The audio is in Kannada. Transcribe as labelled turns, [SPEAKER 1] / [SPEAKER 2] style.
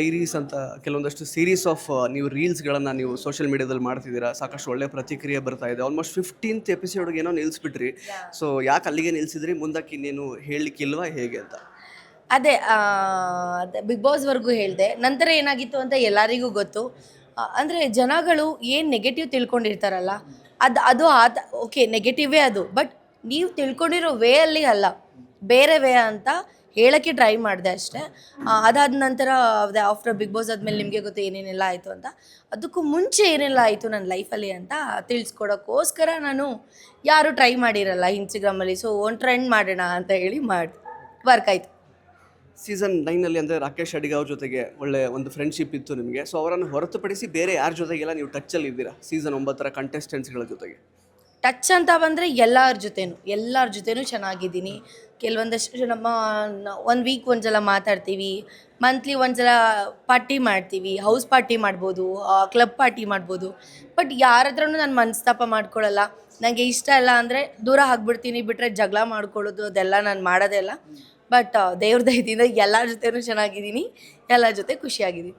[SPEAKER 1] ಡೈರೀಸ್ ಅಂತ ಕೆಲವೊಂದಷ್ಟು ಸೀರೀಸ್ ಆಫ್ ನೀವು ರೀಲ್ಸ್ಗಳನ್ನು ನೀವು ಸೋಷಿಯಲ್ ಮೀಡಿಯಾದಲ್ಲಿ ಮಾಡ್ತಿದ್ದೀರಾ, ಸಾಕಷ್ಟು ಒಳ್ಳೆ ಪ್ರತಿಕ್ರಿಯೆ ಬರ್ತಾ ಇದೆ. ಆಲ್ಮೋಸ್ಟ್ 15th ಎಪಿಸೋಡ್ಗೆ ಏನೋ ನಿಲ್ಲಿಸ್ಬಿಟ್ರಿ. ಸೊ ಯಾಕೆ ಅಲ್ಲಿಗೆ ನಿಲ್ಲಿಸಿದ್ರಿ, ಮುಂದಕ್ಕೆ ಇನ್ನೇನು ಹೇಳಲಿಕ್ಕಿಲ್ವಾ ಹೇಗೆ ಅಂತ?
[SPEAKER 2] ಅದೇ ಬಿಗ್ ಬಾಸ್ವರೆಗೂ ಹೇಳಿದೆ. ನಂತರ ಏನಾಗಿತ್ತು ಅಂತ ಎಲ್ಲರಿಗೂ ಗೊತ್ತು. ಅಂದರೆ ಜನಗಳು ಏನು ನೆಗೆಟಿವ್ ತಿಳ್ಕೊಂಡಿರ್ತಾರಲ್ಲ, ಅದು ಓಕೆ ನೆಗೆಟಿವೇ ಅದು. ಬಟ್ ನೀವು ತಿಳ್ಕೊಂಡಿರೋ ವೇ ಅಲ್ಲಿ ಅಲ್ಲ, ಬೇರೆ ವೇ ಅಂತ ಹೇಳೋಕ್ಕೆ ಟ್ರೈ ಮಾಡಿದೆ ಅಷ್ಟೇ. ಅದಾದ ನಂತರ ಆಫ್ಟರ್ ಬಿಗ್ ಬಾಸ್ ಆದಮೇಲೆ ನಿಮಗೆ ಗೊತ್ತು ಏನೇನೆಲ್ಲ ಆಯಿತು ಅಂತ. ಅದಕ್ಕೂ ಮುಂಚೆ ಏನೆಲ್ಲ ಆಯಿತು ನನ್ನ ಲೈಫಲ್ಲಿ ಅಂತ ತಿಳಿಸ್ಕೊಡೋಕ್ಕೋಸ್ಕರ ನಾನು ಯಾರೂ ಟ್ರೈ ಮಾಡಿರಲ್ಲ ಇನ್ಸ್ಟಾಗ್ರಾಮಲ್ಲಿ. ಸೊ ಒಂದು ಟ್ರೆಂಡ್ ಮಾಡೋಣ ಅಂತ ಹೇಳಿ ವರ್ಕ್ ಆಯಿತು.
[SPEAKER 1] ಸೀಸನ್ 9ನಲ್ಲಿ ಅಂದರೆ ರಾಕೇಶ್ ಅಡಿಗ ಅವ್ರ ಜೊತೆಗೆ ಒಳ್ಳೆ ಒಂದು ಫ್ರೆಂಡ್ಶಿಪ್ ಇತ್ತು ನಿಮಗೆ. ಸೊ ಅವರನ್ನು ಹೊರತುಪಡಿಸಿ ಬೇರೆ ಯಾರ ಜೊತೆಗೆಲ್ಲ ನೀವು ಟಚ್ಚಲ್ಲಿ ಇದ್ದೀರಾ ಸೀಸನ್ 9ರ ಕಂಟೆಸ್ಟೆಂಟ್ಸ್ಗಳ ಜೊತೆಗೆ?
[SPEAKER 2] ಟಚ್ ಅಂತ ಬಂದರೆ ಎಲ್ಲರ ಜೊತೆನೂ ಚೆನ್ನಾಗಿದ್ದೀನಿ. ಕೆಲವೊಂದಷ್ಟು ನಮ್ಮ 1 ವೀಕ್ ಒಂದ್ಸಲ ಮಾತಾಡ್ತೀವಿ, ಮಂತ್ಲಿ ಒಂದ್ಸಲ ಪಾರ್ಟಿ ಮಾಡ್ತೀವಿ, ಹೌಸ್ ಪಾರ್ಟಿ ಮಾಡ್ಬೋದು, ಕ್ಲಬ್ ಪಾರ್ಟಿ ಮಾಡ್ಬೋದು. ಬಟ್ ಯಾರ ಹತ್ರನೂ ನಾನು ಮನಸ್ತಾಪ ಮಾಡ್ಕೊಳ್ಳಲ್ಲ. ನನಗೆ ಇಷ್ಟ ಇಲ್ಲ ಅಂದರೆ ದೂರ ಆಗಿಬಿಡ್ತೀನಿ. ಬಿಟ್ಟರೆ ಜಗಳ ಮಾಡ್ಕೊಳ್ಳೋದು ಅದೆಲ್ಲ ನಾನು ಮಾಡೋದೇ ಇಲ್ಲ. ಬಟ್ ದೇವ್ರ ದಯದಿಂದ ಎಲ್ಲರ ಜೊತೆನೂ ಚೆನ್ನಾಗಿದ್ದೀನಿ, ಎಲ್ಲರ ಜೊತೆ ಖುಷಿಯಾಗಿದ್ದೀನಿ.